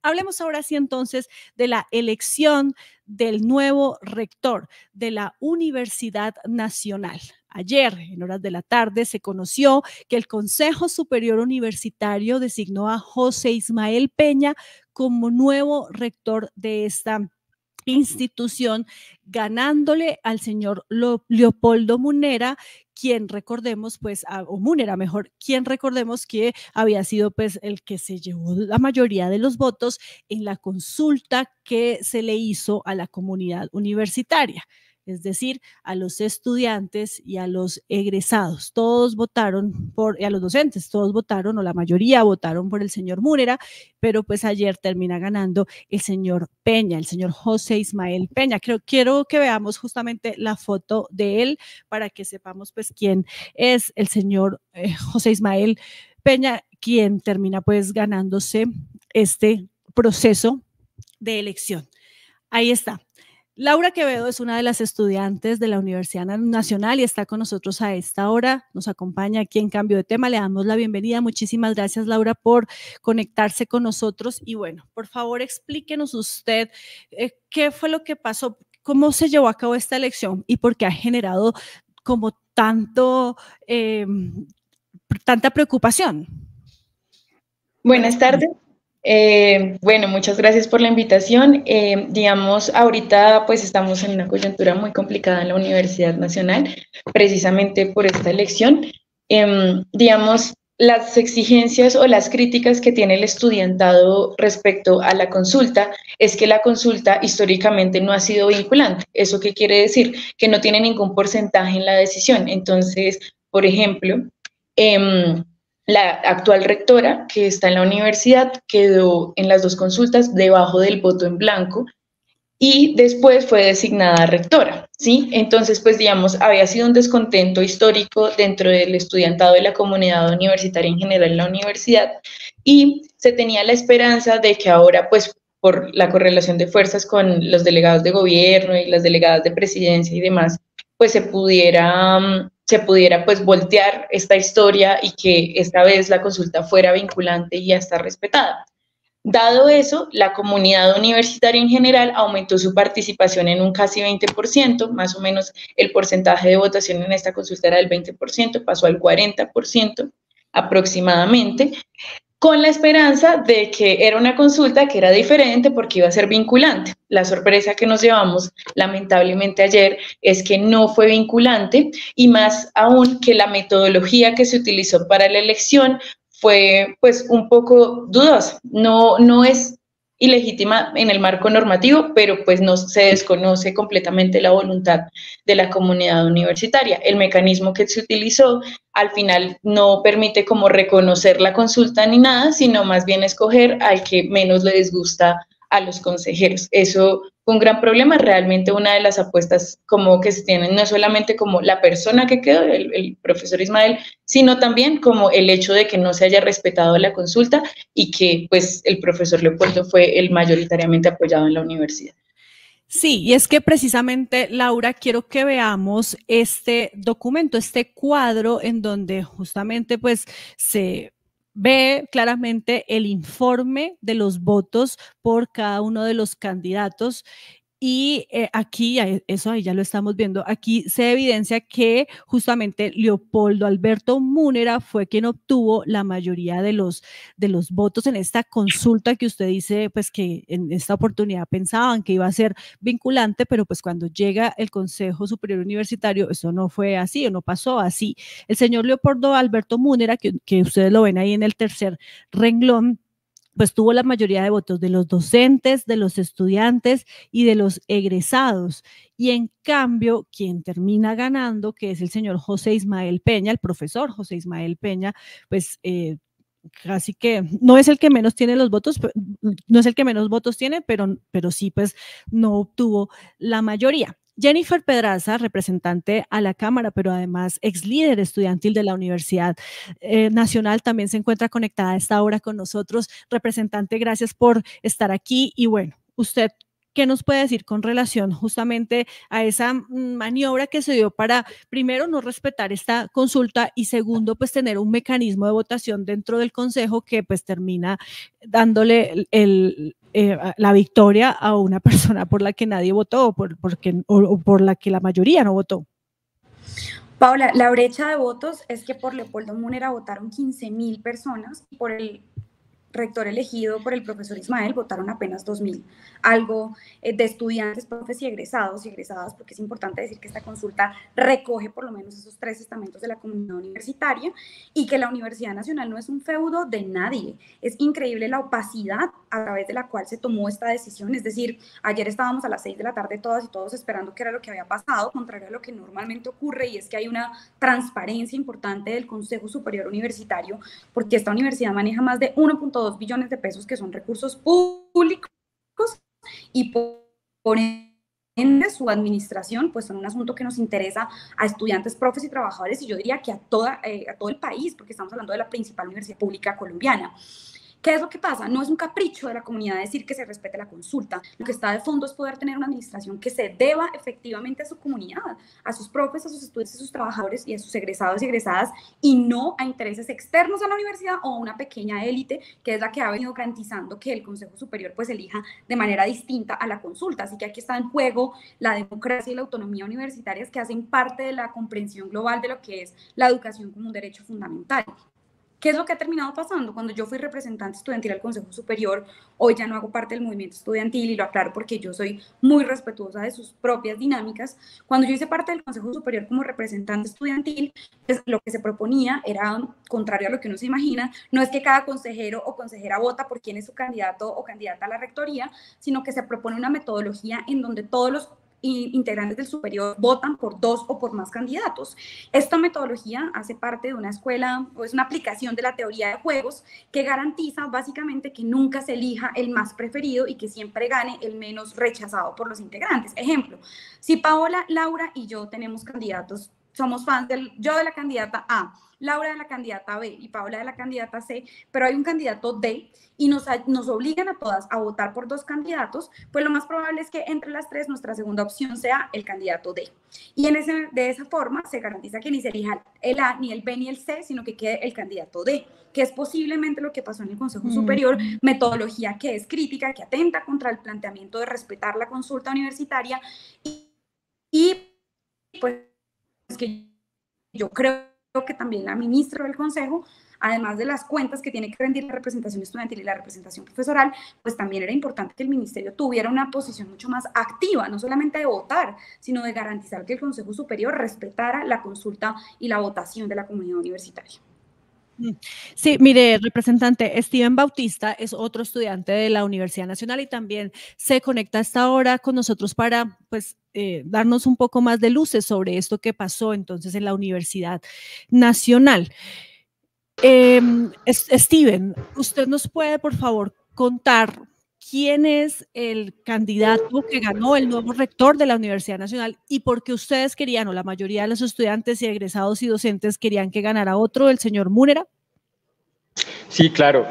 Hablemos ahora sí entonces de la elección del nuevo rector de la Universidad Nacional. Ayer, en horas de la tarde, se conoció que el Consejo Superior Universitario designó a José Ismael Peña como nuevo rector de esta institución, ganándole al señor Leopoldo Munera, quien recordemos, pues, o Munera mejor, quien recordemos que había sido pues el que se llevó la mayoría de los votos en la consulta que se le hizo a la comunidad universitaria, es decir, a los estudiantes y a los egresados. Todos votaron y a los docentes, todos votaron, o la mayoría votaron por el señor Munera, pero pues ayer termina ganando el señor Peña, el señor José Ismael Peña. Quiero que veamos justamente la foto de él para que sepamos pues quién es el señor José Ismael Peña, quien termina pues ganándose este proceso de elección. Ahí está. Laura Quevedo es una de las estudiantes de la Universidad Nacional y está con nosotros a esta hora, nos acompaña aquí en Cambio de Tema, le damos la bienvenida. Muchísimas gracias, Laura, por conectarse con nosotros y bueno, por favor explíquenos usted qué fue lo que pasó, cómo se llevó a cabo esta elección y por qué ha generado como tanta preocupación. Buenas tardes. Bueno, muchas gracias por la invitación. Digamos, ahorita pues estamos en una coyuntura muy complicada en la Universidad Nacional, precisamente por esta elección. Digamos, las exigencias o las críticas que tiene el estudiantado respecto a la consulta es que la consulta históricamente no ha sido vinculante. ¿Eso qué quiere decir? Que no tiene ningún porcentaje en la decisión. Entonces, por ejemplo, la actual rectora que está en la universidad quedó en las dos consultas debajo del voto en blanco y después fue designada rectora, ¿sí? Entonces, pues digamos, había sido un descontento histórico dentro del estudiantado de la comunidad universitaria en general en la universidad y se tenía la esperanza de que ahora, pues por la correlación de fuerzas con los delegados de gobierno y las delegadas de presidencia y demás, pues se pudiera pues voltear esta historia y que esta vez la consulta fuera vinculante y hasta respetada. Dado eso, la comunidad universitaria en general aumentó su participación en un casi 20%, más o menos el porcentaje de votación en esta consulta era del 20%, pasó al 40% aproximadamente, con la esperanza de que era una consulta que era diferente porque iba a ser vinculante. La sorpresa que nos llevamos lamentablemente ayer es que no fue vinculante y más aún que la metodología que se utilizó para la elección fue pues un poco dudosa. No es ilegítima en el marco normativo, pero pues no se desconoce completamente la voluntad de la comunidad universitaria. El mecanismo que se utilizó al final no permite como reconocer la consulta ni nada, sino más bien escoger al que menos le disgusta a los consejeros. Eso fue un gran problema. Realmente una de las apuestas como que se tienen no es solamente como la persona que quedó, el profesor Ismael, sino también como el hecho de que no se haya respetado la consulta y que pues el profesor Leopoldo fue el mayoritariamente apoyado en la universidad. Sí, y es que precisamente, Laura, quiero que veamos este documento, este cuadro en donde justamente pues se ve claramente el informe de los votos por cada uno de los candidatos. Y aquí, eso ahí ya lo estamos viendo, aquí se evidencia que justamente Leopoldo Alberto Munera fue quien obtuvo la mayoría de los votos en esta consulta que usted dice, pues que en esta oportunidad pensaban que iba a ser vinculante, pero pues cuando llega el Consejo Superior Universitario, eso no fue así o no pasó así. El señor Leopoldo Alberto Munera, que ustedes lo ven ahí en el tercer renglón, pues tuvo la mayoría de votos de los docentes, de los estudiantes y de los egresados. Y en cambio, quien termina ganando, que es el señor José Ismael Peña, el profesor José Ismael Peña, pues casi que no es el que menos tiene los votos, no es el que menos votos tiene, pero sí, pues no obtuvo la mayoría. Jennifer Pedraza, representante a la Cámara, pero además ex líder estudiantil de la Universidad Nacional, también se encuentra conectada a esta hora con nosotros. Representante, gracias por estar aquí y bueno, usted ¿qué nos puede decir con relación justamente a esa maniobra que se dio para, primero, no respetar esta consulta y segundo, pues tener un mecanismo de votación dentro del Consejo que pues termina dándole la victoria a una persona por la que nadie votó o por la que la mayoría no votó? Paula, la brecha de votos es que por Leopoldo Múnera votaron 15.000 personas y por el rector elegido por el profesor Ismael votaron apenas 2.000, algo de estudiantes, profes y egresadas, porque es importante decir que esta consulta recoge por lo menos esos 3 estamentos de la comunidad universitaria y que la Universidad Nacional no es un feudo de nadie. Es increíble la opacidad a través de la cual se tomó esta decisión, es decir, ayer estábamos a las 6 de la tarde todas y todos esperando qué era lo que había pasado, contrario a lo que normalmente ocurre, y es que hay una transparencia importante del Consejo Superior Universitario, porque esta universidad maneja más de 1.2 billones de pesos que son recursos públicos y por ende su administración pues son un asunto que nos interesa a estudiantes, profes y trabajadores, y yo diría que a todo el país, porque estamos hablando de la principal universidad pública colombiana. ¿Qué es lo que pasa? No es un capricho de la comunidad decir que se respete la consulta. Lo que está de fondo es poder tener una administración que se deba efectivamente a su comunidad, a sus profes, a sus estudiantes, a sus trabajadores y a sus egresados y egresadas, y no a intereses externos a la universidad o a una pequeña élite que es la que ha venido garantizando que el Consejo Superior pues elija de manera distinta a la consulta. Así que aquí está en juego la democracia y la autonomía universitarias, que hacen parte de la comprensión global de lo que es la educación como un derecho fundamental. ¿Qué es lo que ha terminado pasando? Cuando yo fui representante estudiantil al Consejo Superior, hoy ya no hago parte del movimiento estudiantil, y lo aclaro porque yo soy muy respetuosa de sus propias dinámicas. Cuando yo hice parte del Consejo Superior como representante estudiantil, pues lo que se proponía era, contrario a lo que uno se imagina, no es que cada consejero o consejera vota por quién es su candidato o candidata a la rectoría, sino que se propone una metodología en donde todos los integrantes del superior votan por 2 o por más candidatos. Esta metodología hace parte de una escuela o es una aplicación de la teoría de juegos que garantiza básicamente que nunca se elija el más preferido y que siempre gane el menos rechazado por los integrantes. Ejemplo, si Paola, Laura y yo tenemos candidatos, somos fans yo de la candidata A, Laura de la candidata B y Paola de la candidata C, pero hay un candidato D y nos obligan a todas a votar por 2 candidatos, pues lo más probable es que entre las 3 nuestra segunda opción sea el candidato D. Y de esa forma se garantiza que ni se elija el A, ni el B, ni el C, sino que quede el candidato D, que es posiblemente lo que pasó en el Consejo Superior, metodología que es crítica, que atenta contra el planteamiento de respetar la consulta universitaria y pues que yo creo que también la ministra del Consejo, además de las cuentas que tiene que rendir la representación estudiantil y la representación profesoral, pues también era importante que el ministerio tuviera una posición mucho más activa, no solamente de votar, sino de garantizar que el Consejo Superior respetara la consulta y la votación de la comunidad universitaria. Sí, mire, representante, Steven Bautista es otro estudiante de la Universidad Nacional y también se conecta a esta hora con nosotros para, pues, darnos un poco más de luces sobre esto que pasó entonces en la Universidad Nacional. Steven, ¿usted nos puede, por favor, contar quién es el candidato que ganó el nuevo rector de la Universidad Nacional y por qué ustedes querían, o la mayoría de los estudiantes y egresados y docentes querían que ganara otro, el señor Múnera? Sí, claro.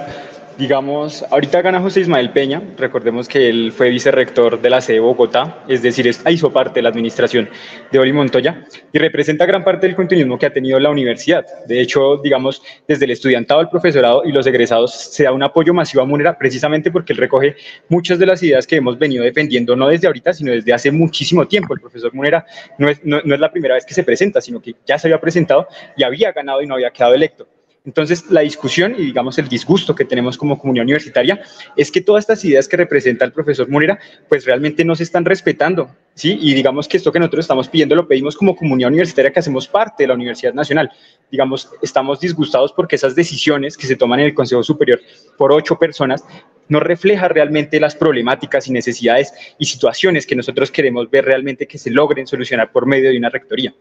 Digamos, ahorita gana José Ismael Peña, recordemos que él fue vicerrector de la sede de Bogotá, es decir, hizo parte de la administración de Oli Montoya y representa gran parte del continuismo que ha tenido la universidad. De hecho, digamos, desde el estudiantado, el profesorado y los egresados se da un apoyo masivo a Múnera precisamente porque él recoge muchas de las ideas que hemos venido defendiendo, no desde ahorita, sino desde hace muchísimo tiempo. El profesor Múnera no es la primera vez que se presenta, sino que ya se había presentado y había ganado y no había quedado electo. Entonces, la discusión y, digamos, el disgusto que tenemos como comunidad universitaria es que todas estas ideas que representa el profesor Múnera, pues realmente no se están respetando, ¿sí? Y digamos que esto que nosotros estamos pidiendo lo pedimos como comunidad universitaria que hacemos parte de la Universidad Nacional. Digamos, estamos disgustados porque esas decisiones que se toman en el Consejo Superior por 8 personas no refleja realmente las problemáticas y necesidades y situaciones que nosotros queremos ver realmente que se logren solucionar por medio de una rectoría.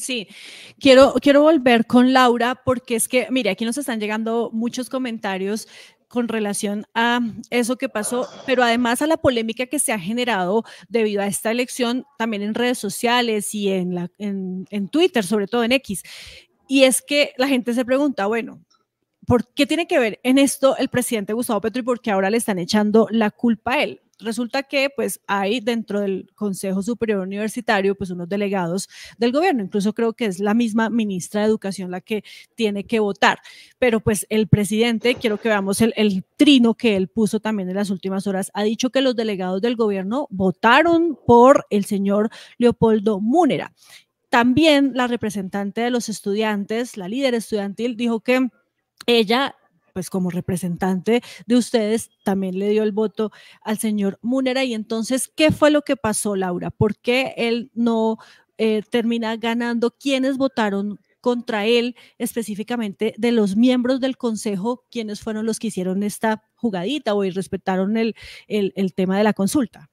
Sí, quiero volver con Laura porque es que, mire, aquí nos están llegando muchos comentarios con relación a eso que pasó, pero además a la polémica que se ha generado debido a esta elección también en redes sociales y en Twitter, sobre todo en X. Y es que la gente se pregunta, bueno, ¿por qué tiene que ver en esto el presidente Gustavo Petro y por qué ahora le están echando la culpa a él? Resulta que pues hay dentro del Consejo Superior Universitario pues unos delegados del gobierno, incluso creo que es la misma ministra de Educación la que tiene que votar, pero pues el presidente, quiero que veamos el trino que él puso también en las últimas horas, ha dicho que los delegados del gobierno votaron por el señor Leopoldo Múnera. También la representante de los estudiantes, la líder estudiantil, dijo que ella, pues como representante de ustedes, también le dio el voto al señor Múnera. Y entonces, ¿qué fue lo que pasó, Laura? ¿Por qué él no termina ganando? ¿Quiénes votaron contra él, específicamente de los miembros del consejo? ¿Quiénes fueron los que hicieron esta jugadita o respetaron el tema de la consulta?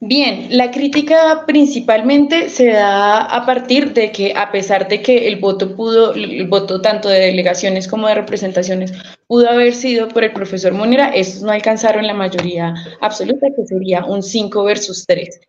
Bien, la crítica principalmente se da a partir de que, a pesar de que el voto tanto de delegaciones como de representaciones pudo haber sido por el profesor Múnera, estos no alcanzaron la mayoría absoluta, que sería un 5 versus 3.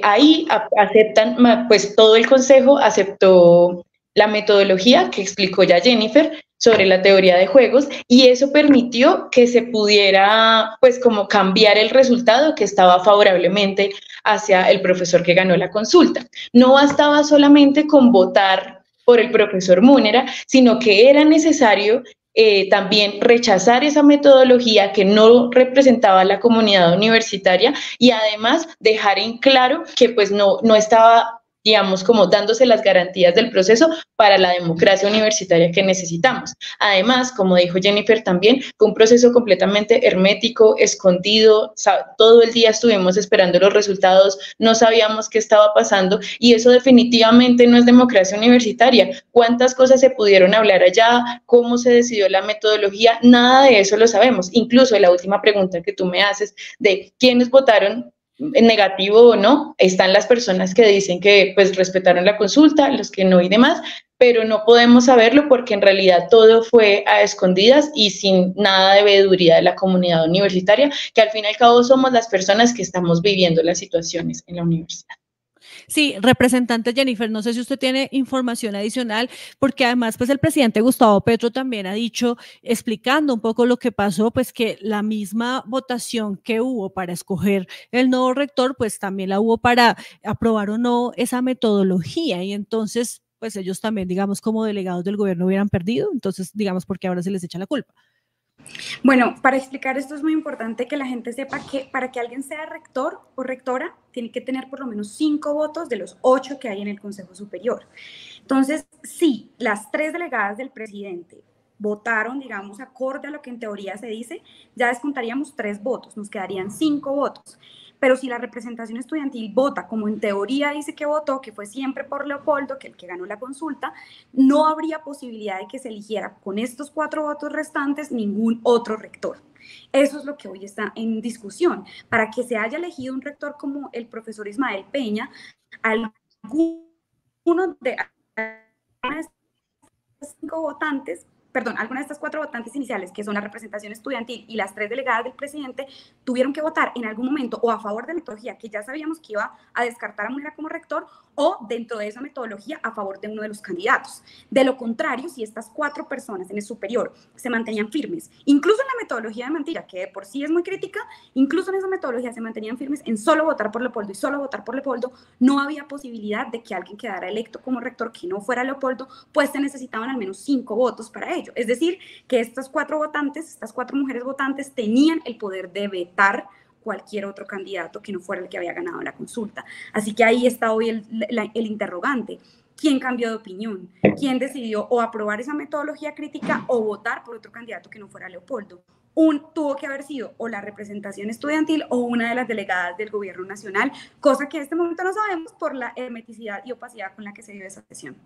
Ahí aceptan, pues todo el consejo aceptó la metodología que explicó ya Jennifer sobre la teoría de juegos, y eso permitió que se pudiera pues como cambiar el resultado que estaba favorablemente hacia el profesor que ganó la consulta. No bastaba solamente con votar por el profesor Múnera, sino que era necesario también rechazar esa metodología que no representaba a la comunidad universitaria, y además dejar en claro que pues no estaba, digamos, como dándose las garantías del proceso para la democracia universitaria que necesitamos. Además, como dijo Jennifer también, fue un proceso completamente hermético, escondido, todo el día estuvimos esperando los resultados, no sabíamos qué estaba pasando, y eso definitivamente no es democracia universitaria. ¿Cuántas cosas se pudieron hablar allá? ¿Cómo se decidió la metodología? Nada de eso lo sabemos. Incluso la última pregunta que tú me haces de quiénes votaron negativo o no, están las personas que dicen que pues respetaron la consulta, los que no y demás, pero no podemos saberlo porque en realidad todo fue a escondidas y sin nada de veeduría de la comunidad universitaria, que al fin y al cabo somos las personas que estamos viviendo las situaciones en la universidad. Sí, representante Jennifer, no sé si usted tiene información adicional, porque además pues el presidente Gustavo Petro también ha dicho, explicando un poco lo que pasó, pues que la misma votación que hubo para escoger el nuevo rector, pues también la hubo para aprobar o no esa metodología, y entonces pues ellos también, digamos, como delegados del gobierno hubieran perdido, entonces digamos, porque ahora se les echa la culpa. Bueno, para explicar esto es muy importante que la gente sepa que para que alguien sea rector o rectora, tiene que tener por lo menos 5 votos de los 8 que hay en el Consejo Superior. Entonces, si las 3 delegadas del presidente votaron, digamos, acorde a lo que en teoría se dice, ya descontaríamos 3 votos, nos quedarían 5 votos. Pero si la representación estudiantil vota como en teoría dice que votó, que fue siempre por Leopoldo, que el que ganó la consulta, no habría posibilidad de que se eligiera con estos 4 votos restantes ningún otro rector. Eso es lo que hoy está en discusión. Para que se haya elegido un rector como el profesor Ismael Peña, alguno de estos 5 votantes, perdón, algunas de estas 4 votantes iniciales, que son la representación estudiantil y las 3 delegadas del presidente, tuvieron que votar en algún momento o a favor de la metodología que ya sabíamos que iba a descartar a Múnera como rector, o dentro de esa metodología a favor de uno de los candidatos. De lo contrario, si estas 4 personas en el superior se mantenían firmes, incluso en la metodología de Mantilla, que de por sí es muy crítica, incluso en esa metodología se mantenían firmes en solo votar por Leopoldo y solo votar por Leopoldo, no había posibilidad de que alguien quedara electo como rector que no fuera Leopoldo, pues se necesitaban al menos 5 votos para ello. Es decir, que estas 4 votantes, estas 4 mujeres votantes tenían el poder de vetar cualquier otro candidato que no fuera el que había ganado la consulta. Así que ahí está hoy el interrogante. ¿Quién cambió de opinión? ¿Quién decidió o aprobar esa metodología crítica o votar por otro candidato que no fuera Leopoldo? Tuvo que haber sido o la representación estudiantil o una de las delegadas del gobierno nacional, cosa que en este momento no sabemos por la hermeticidad y opacidad con la que se dio esa sesión.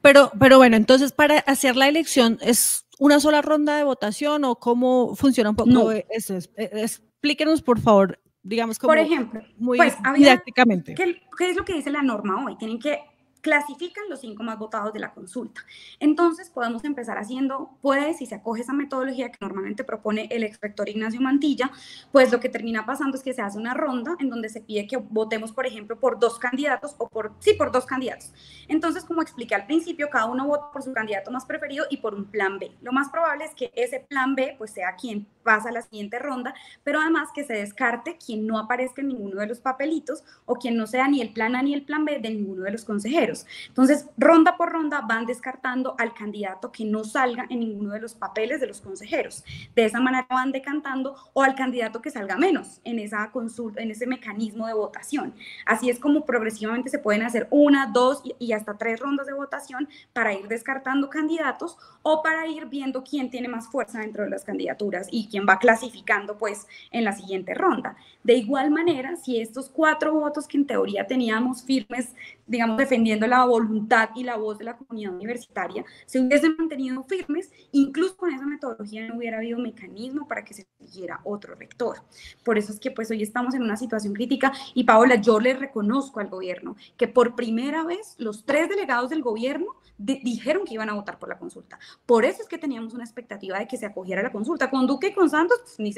Pero bueno, entonces para hacer la elección, ¿es una sola ronda de votación o cómo funciona un poco no. eso? Explíquenos, por favor, digamos como por ejemplo, muy pues, didácticamente. ¿Qué es lo que dice la norma hoy? Tienen que clasifican los 5 más votados de la consulta. Entonces podemos empezar haciendo, si se acoge esa metodología que normalmente propone el exrector Ignacio Mantilla, pues lo que termina pasando es que se hace una ronda en donde se pide que votemos, por ejemplo, por 2 candidatos o por 2 candidatos. Entonces, como expliqué al principio, cada uno vota por su candidato más preferido y por un plan B. Lo más probable es que ese plan B pues sea quien pasa a la siguiente ronda, pero además que se descarte quien no aparezca en ninguno de los papelitos o quien no sea ni el plan A ni el plan B de ninguno de los consejeros. Entonces, ronda por ronda van descartando al candidato que no salga en ninguno de los papeles de los consejeros. De esa manera van decantando o al candidato que salga menos en esa consulta, en ese mecanismo de votación. Así es como progresivamente se pueden hacer 1, 2 y hasta 3 rondas de votación para ir descartando candidatos o para ir viendo quién tiene más fuerza dentro de las candidaturas y quién va clasificando pues en la siguiente ronda. De igual manera, si estos 4 votos que en teoría teníamos firmes, digamos, defendiendo la voluntad y la voz de la comunidad universitaria, se hubiesen mantenido firmes, incluso con esa metodología no hubiera habido mecanismo para que se eligiera otro rector. Por eso es que pues hoy estamos en una situación crítica y Paola, yo le reconozco al gobierno que por primera vez los 3 delegados del gobierno dijeron que iban a votar por la consulta. Por eso es que teníamos una expectativa de que se acogiera la consulta. Con Duque y con Santos pues,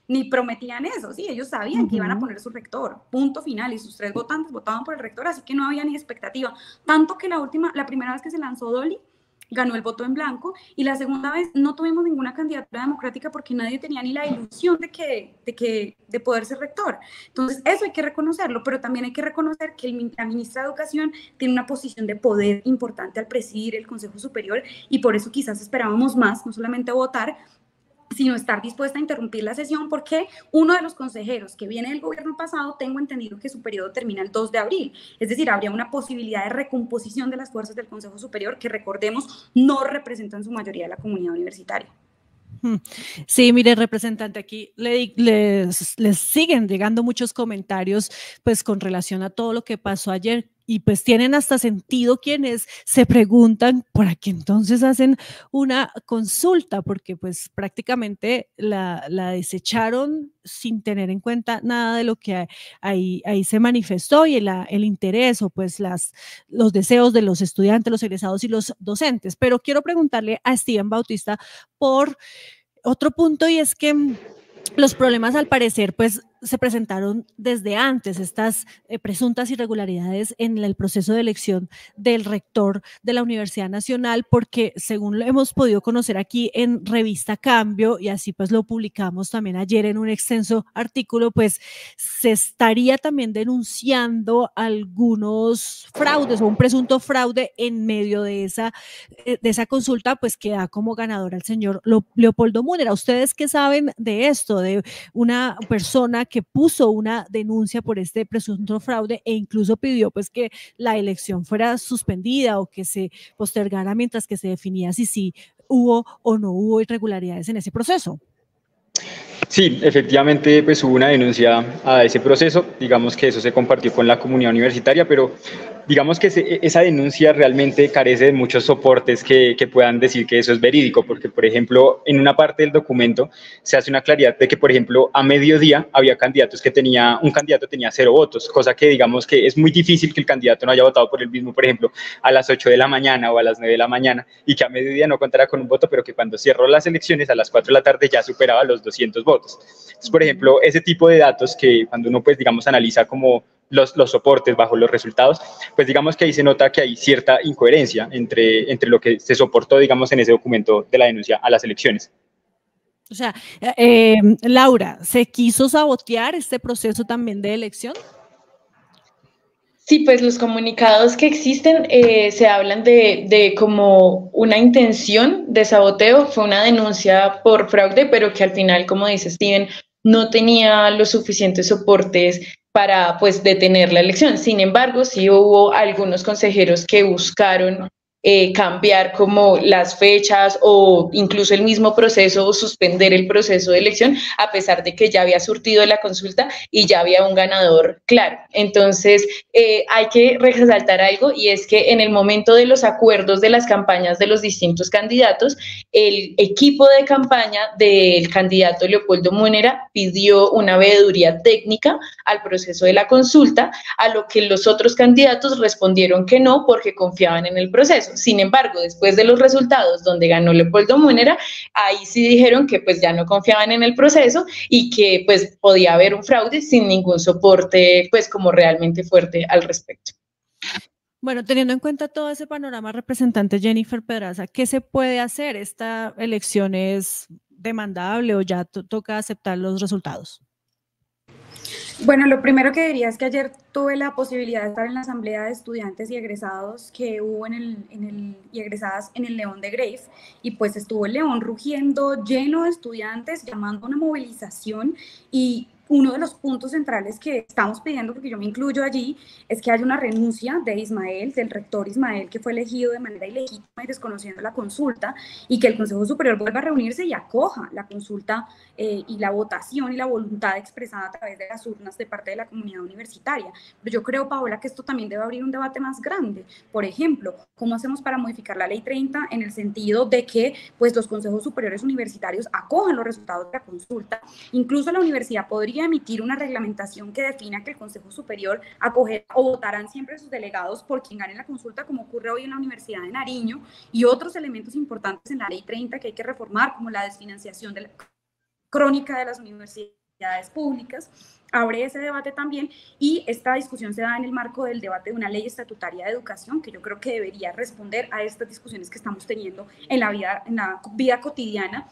ni prometían eso, ¿sí? Ellos sabían que iban a poner su rector, punto final, y sus 3 votantes votaban por el rector, así que no había ni expectativa. Tanto que la primera vez que se lanzó Dolly, ganó el voto en blanco, y la segunda vez no tuvimos ninguna candidatura democrática porque nadie tenía ni la ilusión de poder ser rector. Entonces, eso hay que reconocerlo, pero también hay que reconocer que la ministra de Educación tiene una posición de poder importante al presidir el Consejo Superior, y por eso quizás esperábamos más, no solamente votar, sino estar dispuesta a interrumpir la sesión, porque uno de los consejeros que viene del gobierno pasado, tengo entendido que su periodo termina el 2 de abril, es decir, habría una posibilidad de recomposición de las fuerzas del Consejo Superior que, recordemos, no representan su mayoría de la comunidad universitaria. Sí, mire, representante, aquí les siguen llegando muchos comentarios pues con relación a todo lo que pasó ayer. Y pues tienen hasta sentido quienes se preguntan ¿para qué entonces hacen una consulta? Porque pues prácticamente la desecharon sin tener en cuenta nada de lo que ahí se manifestó, y el interés o pues los deseos de los estudiantes, los egresados y los docentes. Pero quiero preguntarle a Steven Bautista por otro punto, y es que los problemas, al parecer, pues se presentaron desde antes, estas presuntas irregularidades en el proceso de elección del rector de la Universidad Nacional, porque según lo hemos podido conocer aquí en Revista Cambio, y así pues lo publicamos también ayer en un extenso artículo, pues se estaría también denunciando algunos fraudes o un presunto fraude en medio de esa consulta, pues que da como ganador al señor Leopoldo Múnera. ¿Ustedes qué saben de esto, de una persona que puso una denuncia por este presunto fraude e incluso pidió pues que la elección fuera suspendida o que se postergara mientras que se definía si sí hubo o no hubo irregularidades en ese proceso? Sí, efectivamente, pues hubo una denuncia a ese proceso, digamos que eso se compartió con la comunidad universitaria, pero digamos que esa denuncia realmente carece de muchos soportes que puedan decir que eso es verídico, porque, por ejemplo, en una parte del documento se hace una claridad de que, por ejemplo, a mediodía había candidatos un candidato tenía 0 votos, cosa que digamos que es muy difícil que el candidato no haya votado por él mismo, por ejemplo, a las 8 de la mañana o a las 9 de la mañana, y que a mediodía no contara con un voto, pero que cuando cerró las elecciones a las 4 de la tarde ya superaba los 200 votos. Entonces, por ejemplo, ese tipo de datos que cuando uno, pues, digamos, analiza como los soportes bajo los resultados, pues digamos que ahí se nota que hay cierta incoherencia entre lo que se soportó, digamos, en ese documento de la denuncia a las elecciones. O sea, Laura, ¿se quiso sabotear este proceso también de elección? Sí, pues los comunicados que existen se hablan de como una intención de saboteo, fue una denuncia por fraude, pero que al final, como dice Steven, no tenía los suficientes soportes para pues detener la elección. Sin embargo, sí hubo algunos consejeros que buscaron cambiar como las fechas o incluso el mismo proceso o suspender el proceso de elección, a pesar de que ya había surtido la consulta y ya había un ganador claro. Entonces, hay que resaltar algo, y es que en el momento de los acuerdos de las campañas de los distintos candidatos, el equipo de campaña del candidato Leopoldo Múnera pidió una veeduría técnica al proceso de la consulta, a lo que los otros candidatos respondieron que no, porque confiaban en el proceso. Sin embargo, después de los resultados donde ganó Leopoldo Múnera, ahí sí dijeron que pues ya no confiaban en el proceso y que pues podía haber un fraude sin ningún soporte pues como realmente fuerte al respecto. Bueno, teniendo en cuenta todo ese panorama, representante Jennifer Pedraza, ¿qué se puede hacer? ¿Esta elección es demandable o ya toca aceptar los resultados? Bueno, lo primero que diría es que ayer tuve la posibilidad de estar en la asamblea de estudiantes y egresados que hubo y egresadas en el León de Grave, y pues estuvo el León rugiendo, lleno de estudiantes, llamando a una movilización, y uno de los puntos centrales que estamos pidiendo, porque yo me incluyo allí, es que haya una renuncia de Ismael, del rector Ismael, que fue elegido de manera ilegítima y desconociendo la consulta, y que el Consejo Superior vuelva a reunirse y acoja la consulta y la votación y la voluntad expresada a través de las urnas de parte de la comunidad universitaria. Pero yo creo, Paola, que esto también debe abrir un debate más grande. Por ejemplo, ¿cómo hacemos para modificar la Ley 30 en el sentido de que pues, los consejos superiores universitarios acojan los resultados de la consulta? Incluso la universidad podría emitir una reglamentación que defina que el Consejo Superior acogerá o votarán siempre sus delegados por quien gane la consulta, como ocurre hoy en la Universidad de Nariño, y otros elementos importantes en la Ley 30 que hay que reformar, como la desfinanciación de la crónica de las universidades públicas. Abre ese debate también, y esta discusión se da en el marco del debate de una ley estatutaria de educación que yo creo que debería responder a estas discusiones que estamos teniendo en la vida cotidiana,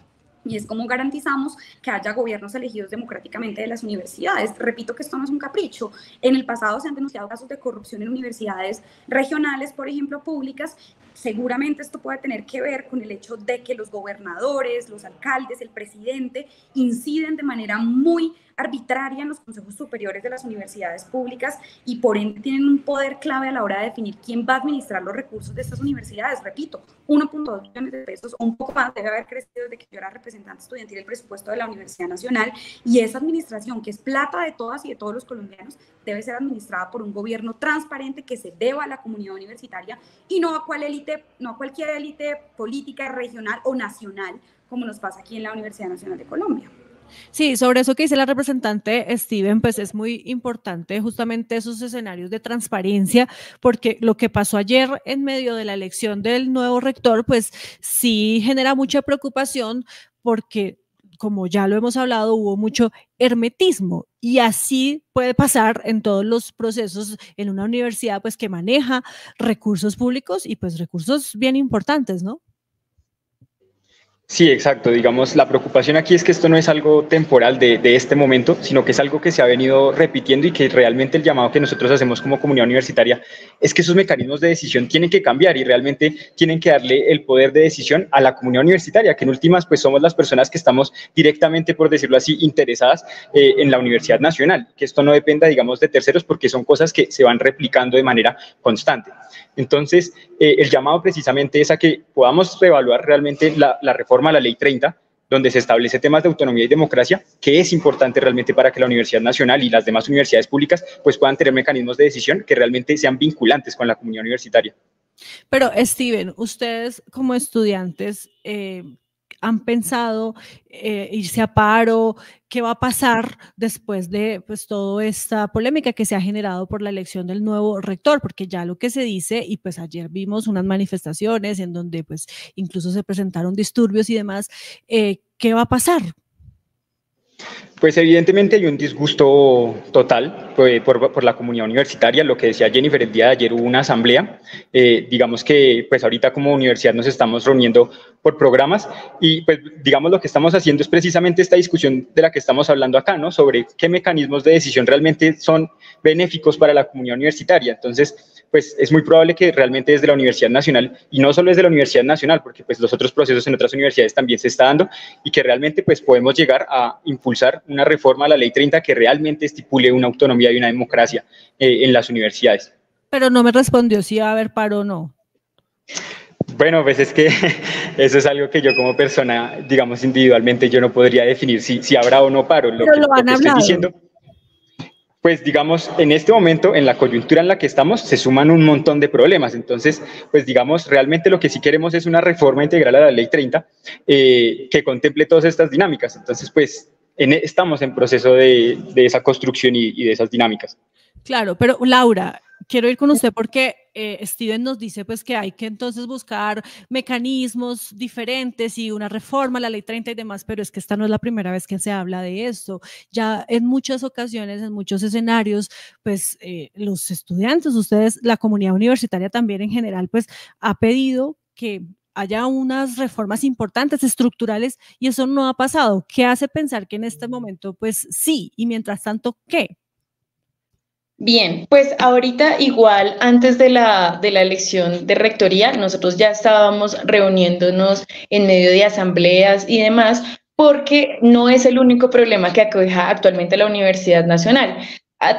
y es cómo garantizamos que haya gobiernos elegidos democráticamente de las universidades. Repito que esto no es un capricho. En el pasado se han denunciado casos de corrupción en universidades regionales, por ejemplo, públicas. Seguramente esto puede tener que ver con el hecho de que los gobernadores, los alcaldes, el presidente inciden de manera muy arbitraria en los consejos superiores de las universidades públicas, y por ende tienen un poder clave a la hora de definir quién va a administrar los recursos de estas universidades. Repito, 1.2 billones de pesos o un poco más debe haber crecido desde que yo era representante estudiantil el presupuesto de la Universidad Nacional, y esa administración, que es plata de todas y de todos los colombianos, debe ser administrada por un gobierno transparente que se deba a la comunidad universitaria y no a cualquier élite política regional o nacional, como nos pasa aquí en la Universidad Nacional de Colombia. Sí, sobre eso que dice la representante Steven, pues es muy importante justamente esos escenarios de transparencia, porque lo que pasó ayer en medio de la elección del nuevo rector, pues sí genera mucha preocupación, porque como ya lo hemos hablado, hubo mucho hermetismo, y así puede pasar en todos los procesos en una universidad pues que maneja recursos públicos y pues recursos bien importantes, ¿no? Sí, exacto. Digamos, la preocupación aquí es que esto no es algo temporal de este momento, sino que es algo que se ha venido repitiendo, y que realmente el llamado que nosotros hacemos como comunidad universitaria es que esos mecanismos de decisión tienen que cambiar y realmente tienen que darle el poder de decisión a la comunidad universitaria, que en últimas pues somos las personas que estamos directamente, por decirlo así, interesadas en la Universidad Nacional, que esto no dependa, digamos, de terceros, porque son cosas que se van replicando de manera constante. Entonces, el llamado precisamente es a que podamos reevaluar realmente la reforma a la Ley 30, donde se establece temas de autonomía y democracia, que es importante realmente para que la Universidad Nacional y las demás universidades públicas pues puedan tener mecanismos de decisión que realmente sean vinculantes con la comunidad universitaria. Pero, Steven, ustedes como estudiantes, ¿han pensado irse a paro? ¿Qué va a pasar después de pues, toda esta polémica que se ha generado por la elección del nuevo rector? Porque ya lo que se dice, y pues ayer vimos unas manifestaciones en donde pues incluso se presentaron disturbios y demás, ¿qué va a pasar? Pues evidentemente hay un disgusto total por la comunidad universitaria. Lo que decía Jennifer, el día de ayer hubo una asamblea. Digamos que pues ahorita como universidad nos estamos reuniendo por programas, y pues digamos lo que estamos haciendo es precisamente esta discusión de la que estamos hablando acá, ¿no? Sobre qué mecanismos de decisión realmente son benéficos para la comunidad universitaria. Entonces, pues es muy probable que realmente desde la Universidad Nacional, y no solo desde la Universidad Nacional, porque pues los otros procesos en otras universidades también se está dando, y que realmente pues podemos llegar a impulsar una reforma a la Ley 30 que realmente estipule una autonomía y una democracia en las universidades. Pero no me respondió si va a haber paro o no. Bueno, pues es que eso es algo que yo como persona, digamos individualmente, yo no podría definir si habrá o no paro. Pero lo han que estoy hablado. diciendo, pues digamos, en este momento, en la coyuntura en la que estamos, se suman un montón de problemas. Entonces, pues digamos, realmente lo que sí queremos es una reforma integral a la Ley 30 que contemple todas estas dinámicas. Entonces, pues estamos en proceso de esa construcción y de esas dinámicas. Claro, pero Laura, quiero ir con usted porque Steven nos dice pues que hay que entonces buscar mecanismos diferentes y una reforma a la Ley 30 y demás, pero es que esta no es la primera vez que se habla de esto. Ya en muchas ocasiones, en muchos escenarios, pues los estudiantes, ustedes, la comunidad universitaria también en general, pues ha pedido que haya unas reformas importantes, estructurales, y eso no ha pasado. ¿Qué hace pensar que en este momento, pues sí, y mientras tanto, qué? Bien, pues ahorita igual antes de la elección de rectoría, nosotros ya estábamos reuniéndonos en medio de asambleas y demás, porque no es el único problema que aqueja actualmente la Universidad Nacional.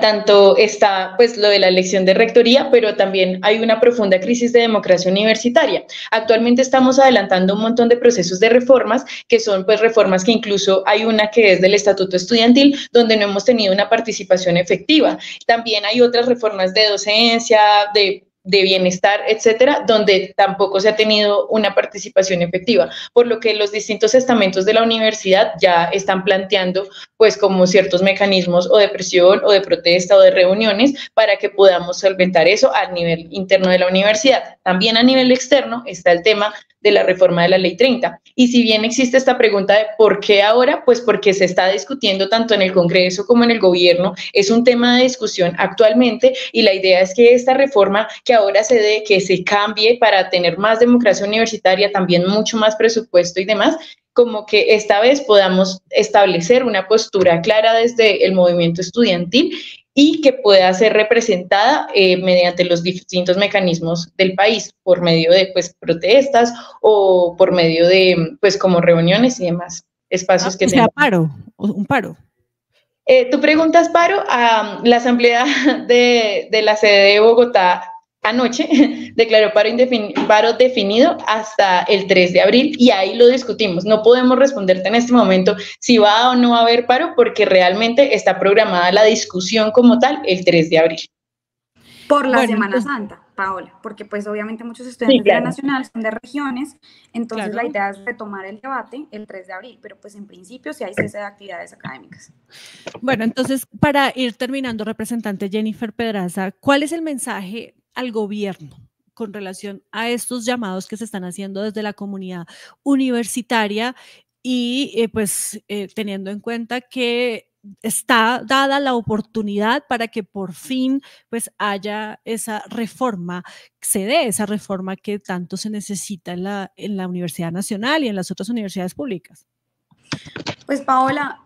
Tanto está pues lo de la elección de rectoría, pero también hay una profunda crisis de democracia universitaria. Actualmente estamos adelantando un montón de procesos de reformas, que son pues reformas que incluso hay una que es del estatuto estudiantil, donde no hemos tenido una participación efectiva. También hay otras reformas de docencia, de bienestar, etcétera, donde tampoco se ha tenido una participación efectiva, por lo que los distintos estamentos de la universidad ya están planteando pues como ciertos mecanismos o de presión o de protesta o de reuniones para que podamos solventar eso a nivel interno de la universidad. También a nivel externo está el tema de la reforma de la Ley 30. Y si bien existe esta pregunta de por qué ahora, pues porque se está discutiendo tanto en el Congreso como en el gobierno, es un tema de discusión actualmente y la idea es que esta reforma que ahora se dé, que se cambie para tener más democracia universitaria, también mucho más presupuesto y demás, como que esta vez podamos establecer una postura clara desde el movimiento estudiantil y que pueda ser representada mediante los distintos mecanismos del país, por medio de pues, protestas o por medio de pues como reuniones y demás espacios que tenemos. Paro, un paro. Tú preguntas paro a la asamblea de la sede de Bogotá anoche declaró paro definido hasta el 3 de abril y ahí lo discutimos. No podemos responderte en este momento si va o no va a haber paro porque realmente está programada la discusión como tal el 3 de abril. Por la Semana Santa, Paola, porque pues obviamente muchos estudiantes de la Nacional son de regiones, entonces la idea es retomar el debate el 3 de abril, pero pues en principio sí hay cese de actividades académicas. Bueno, entonces para ir terminando, representante Jennifer Pedraza, ¿cuál es el mensaje al gobierno con relación a estos llamados que se están haciendo desde la comunidad universitaria y teniendo en cuenta que está dada la oportunidad para que por fin pues haya esa reforma, se dé esa reforma que tanto se necesita en la Universidad Nacional y en las otras universidades públicas? Pues Paola,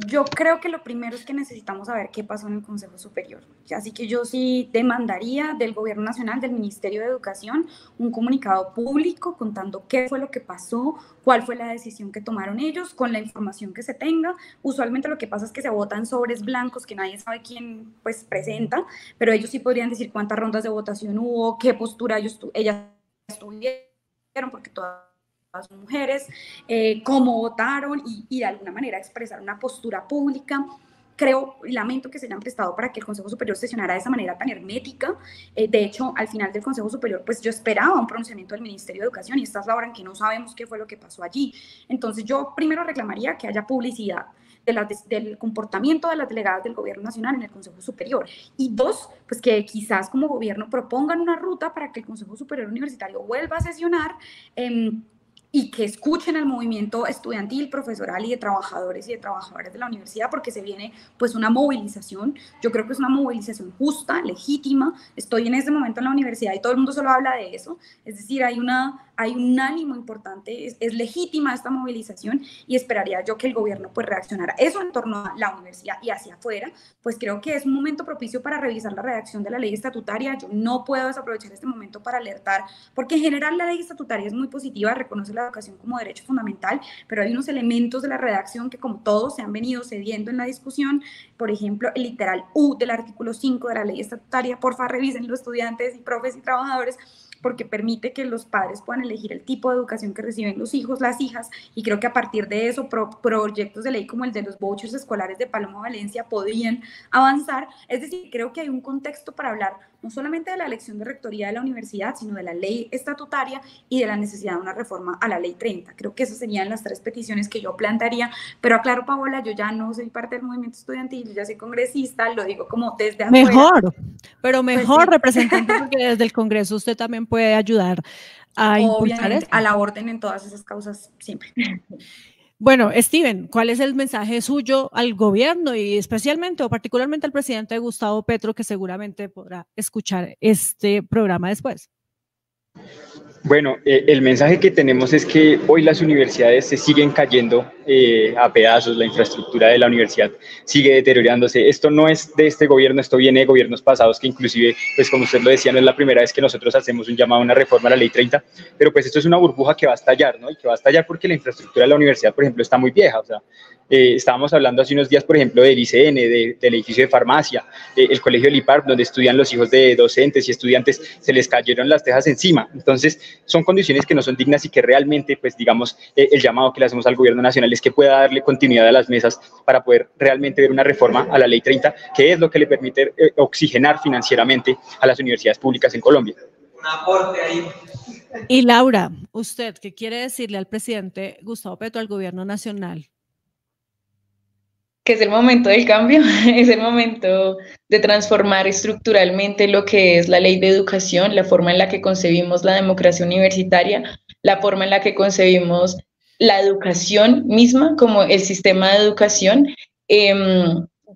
yo creo que lo primero es que necesitamos saber qué pasó en el Consejo Superior. Así que yo sí demandaría del Gobierno Nacional, del Ministerio de Educación, un comunicado público contando qué fue lo que pasó, cuál fue la decisión que tomaron ellos, con la información que se tenga. Usualmente lo que pasa es que se votan sobres blancos que nadie sabe quién pues presenta, pero ellos sí podrían decir cuántas rondas de votación hubo, qué postura ellas tuvieron, porque todas las mujeres, cómo votaron y de alguna manera expresar una postura pública. Creo y lamento que se hayan prestado para que el Consejo Superior sesionara de esa manera tan hermética. De hecho, al final del Consejo Superior, pues yo esperaba un pronunciamiento del Ministerio de Educación y esta es la hora en que no sabemos qué fue lo que pasó allí. Entonces yo primero reclamaría que haya publicidad del comportamiento de las delegadas del Gobierno Nacional en el Consejo Superior. Y dos, pues que quizás como gobierno propongan una ruta para que el Consejo Superior Universitario vuelva a sesionar y que escuchen al movimiento estudiantil, profesoral y de trabajadores y de trabajadoras de la universidad, porque se viene pues una movilización. Yo creo que es una movilización justa, legítima. Estoy en este momento en la universidad y todo el mundo solo habla de eso. Es decir, hay un ánimo importante, es legítima esta movilización y esperaría yo que el gobierno pues reaccionara. Eso en torno a la universidad y hacia afuera, pues creo que es un momento propicio para revisar la redacción de la ley estatutaria. Yo no puedo desaprovechar este momento para alertar, porque en general la ley estatutaria es muy positiva, reconoce la educación como derecho fundamental, pero hay unos elementos de la redacción que como todos se han venido cediendo en la discusión. Por ejemplo, el literal U del artículo 5 de la ley estatutaria, porfa revísenlo estudiantes y profes y trabajadores, porque permite que los padres puedan elegir el tipo de educación que reciben los hijos, las hijas, y creo que a partir de eso proyectos de ley como el de los vouchers escolares de Paloma Valencia podrían avanzar. Es decir, creo que hay un contexto para hablar no solamente de la elección de rectoría de la universidad, sino de la ley estatutaria y de la necesidad de una reforma a la ley 30. Creo que esas serían las 3 peticiones que yo plantearía, pero aclaro, Paola, yo ya no soy parte del movimiento estudiantil, yo ya soy congresista, lo digo como desde afuera. Mejor, pero mejor, Pues sí, representante, porque desde el Congreso usted también puede ayudar a impulsar obviamente, eso. a la orden en todas esas causas siempre. Bueno, Steven, ¿cuál es el mensaje suyo al gobierno y especialmente o particularmente al presidente Gustavo Petro, que seguramente podrá escuchar este programa después? Bueno, el mensaje que tenemos es que hoy las universidades se siguen cayendo a pedazos, la infraestructura de la universidad sigue deteriorándose. Esto no es de este gobierno, esto viene de gobiernos pasados que inclusive, pues como usted lo decía, no es la primera vez que nosotros hacemos un llamado a una reforma a la Ley 30, pero pues esto es una burbuja que va a estallar, ¿no? Y que va a estallar porque la infraestructura de la universidad, por ejemplo, está muy vieja, o sea, estábamos hablando hace unos días, por ejemplo, del ICN, del edificio de farmacia, el colegio del IPAR, donde estudian los hijos de docentes y estudiantes, se les cayeron las tejas encima. Entonces, son condiciones que no son dignas y que realmente, pues digamos, el llamado que le hacemos al gobierno nacional es que pueda darle continuidad a las mesas para poder realmente ver una reforma a la Ley 30, que es lo que le permite oxigenar financieramente a las universidades públicas en Colombia. Un aporte ahí. Y Laura, ¿usted qué quiere decirle al presidente Gustavo Petro, al gobierno nacional? Que es el momento del cambio, es el momento de transformar estructuralmente lo que es la ley de educación, la forma en la que concebimos la democracia universitaria, la forma en la que concebimos la educación misma como el sistema de educación.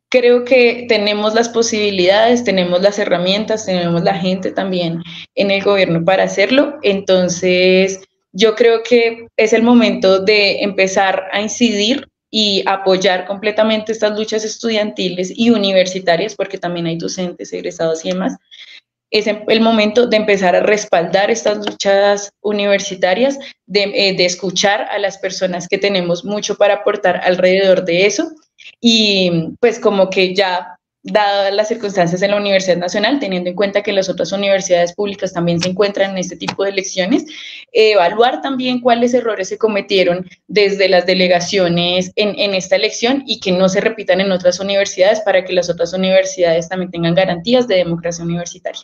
Creo que tenemos las posibilidades, tenemos las herramientas, tenemos la gente también en el gobierno para hacerlo. Entonces, yo creo que es el momento de empezar a incidir y apoyar completamente estas luchas estudiantiles y universitarias, porque también hay docentes, egresados y demás. Es el momento de empezar a respaldar estas luchas universitarias, de escuchar a las personas que tenemos mucho para aportar alrededor de eso, y pues como que ya dadas las circunstancias en la Universidad Nacional, teniendo en cuenta que las otras universidades públicas también se encuentran en este tipo de elecciones, evaluar también cuáles errores se cometieron desde las delegaciones en esta elección y que no se repitan en otras universidades para que las otras universidades también tengan garantías de democracia universitaria.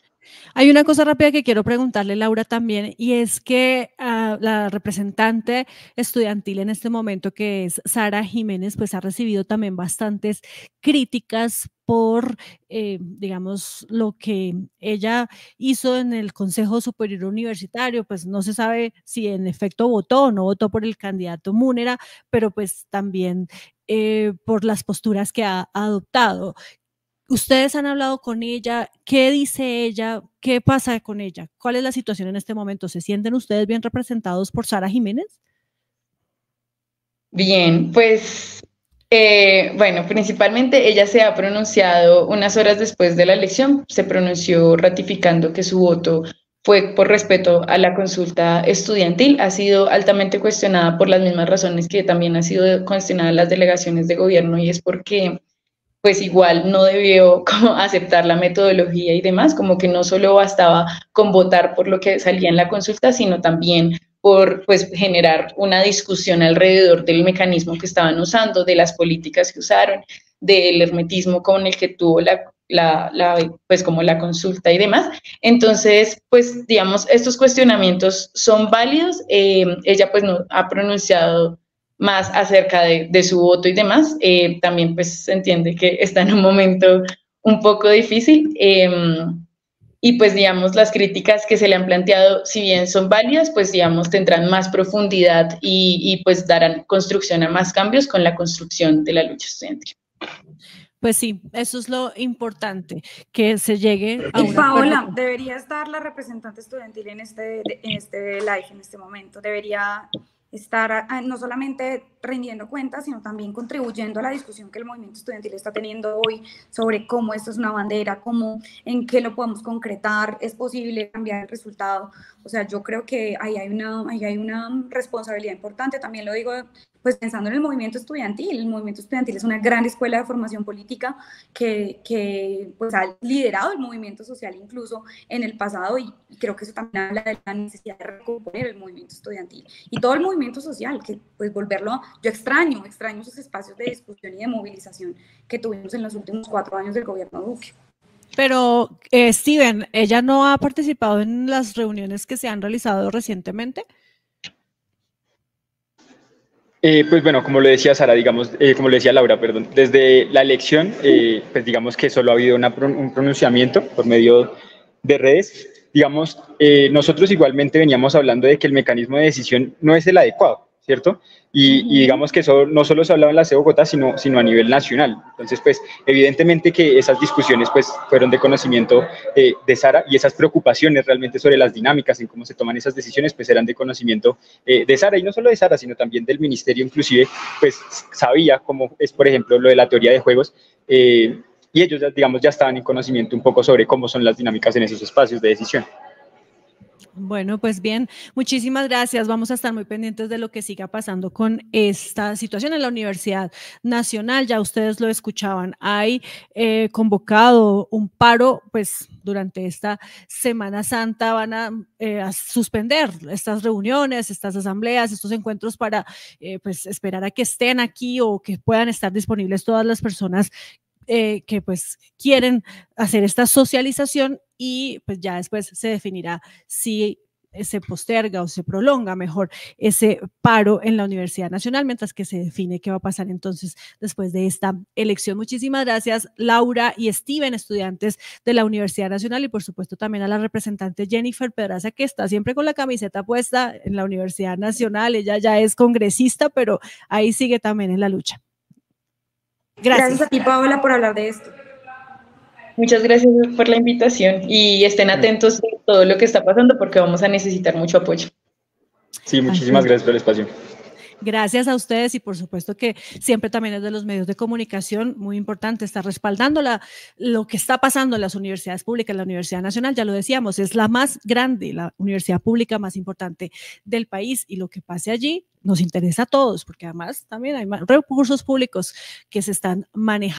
Hay una cosa rápida que quiero preguntarle, Laura, también, y es que la representante estudiantil en este momento, que es Sara Jiménez, pues ha recibido también bastantes críticas por, digamos, lo que ella hizo en el Consejo Superior Universitario. Pues no se sabe si en efecto votó o no votó por el candidato Múnera, pero pues también por las posturas que ha adoptado. ¿Ustedes han hablado con ella? ¿Qué dice ella? ¿Qué pasa con ella? ¿Cuál es la situación en este momento? ¿Se sienten ustedes bien representados por Sara Jiménez? Bien, pues bueno, principalmente ella se ha pronunciado unas horas después de la elección, se pronunció ratificando que su voto fue por respeto a la consulta estudiantil. Ha sido altamente cuestionada por las mismas razones que también ha sido cuestionada las delegaciones de gobierno, y es porque pues igual no debió como aceptar la metodología y demás, como que no solo bastaba con votar por lo que salía en la consulta, sino también por pues generar una discusión alrededor del mecanismo que estaban usando, de las políticas que usaron, del hermetismo con el que tuvo pues como la consulta y demás. Entonces, pues digamos, estos cuestionamientos son válidos. Ella pues no ha pronunciado más acerca de su voto y demás. También pues se entiende que está en un momento un poco difícil, y pues digamos las críticas que se le han planteado, si bien son válidas, pues digamos tendrán más profundidad y pues darán construcción a más cambios con la construcción de la lucha estudiantil. Pues sí, eso es lo importante, que se llegue a una... Paola, debería estar la representante estudiantil en este live, en este momento. Debería estar no solamente rindiendo cuentas, sino también contribuyendo a la discusión que el movimiento estudiantil está teniendo hoy sobre cómo esto es una bandera, cómo, en qué lo podemos concretar, es posible cambiar el resultado. O sea, yo creo que ahí hay una responsabilidad importante. También lo digo pues pensando en el movimiento estudiantil es una gran escuela de formación política que pues ha liderado el movimiento social incluso en el pasado y creo que eso también habla de la necesidad de recomponer el movimiento estudiantil y todo el movimiento social, que pues volverlo, yo extraño esos espacios de discusión y de movilización que tuvimos en los últimos 4 años del gobierno Duque. Pero, Steven, ¿ella no ha participado en las reuniones que se han realizado recientemente? Pues bueno, como lo decía Sara, digamos, como lo decía Laura, perdón, desde la elección, pues digamos que solo ha habido un pronunciamiento por medio de redes. Digamos, nosotros igualmente veníamos hablando de que el mecanismo de decisión no es el adecuado, ¿cierto? Y digamos que eso no solo se hablaba en la CE Bogotá, sino a nivel nacional. Entonces, pues, evidentemente que esas discusiones, pues, fueron de conocimiento de Sara y esas preocupaciones realmente sobre las dinámicas en cómo se toman esas decisiones, pues, eran de conocimiento de Sara, y no solo de Sara, sino también del ministerio, inclusive, pues, sabía cómo es, por ejemplo, lo de la teoría de juegos, y ellos, digamos, ya estaban en conocimiento un poco sobre cómo son las dinámicas en esos espacios de decisión. Bueno, pues bien, muchísimas gracias. Vamos a estar muy pendientes de lo que siga pasando con esta situación en la Universidad Nacional. Ya ustedes lo escuchaban, hay convocado un paro, pues durante esta Semana Santa van a suspender estas reuniones, estas asambleas, estos encuentros para pues esperar a que estén aquí o que puedan estar disponibles todas las personas que pues quieren hacer esta socialización y pues ya después se definirá si se posterga o se prolonga mejor ese paro en la Universidad Nacional, mientras que se define qué va a pasar entonces después de esta elección. Muchísimas gracias, Laura y Steven, estudiantes de la Universidad Nacional, y por supuesto también a la representante Jennifer Pedraza, que está siempre con la camiseta puesta en la Universidad Nacional. Ella ya es congresista, pero ahí sigue también en la lucha. Gracias a ti, Paola, por hablar de esto. Muchas gracias por la invitación y estén atentos a todo lo que está pasando porque vamos a necesitar mucho apoyo. Sí, muchísimas gracias por el espacio. Gracias a ustedes y por supuesto que siempre también es de los medios de comunicación muy importante estar respaldando lo que está pasando en las universidades públicas. La Universidad Nacional, ya lo decíamos, es la más grande, la universidad pública más importante del país, y lo que pase allí nos interesa a todos porque además también hay recursos públicos que se están manejando.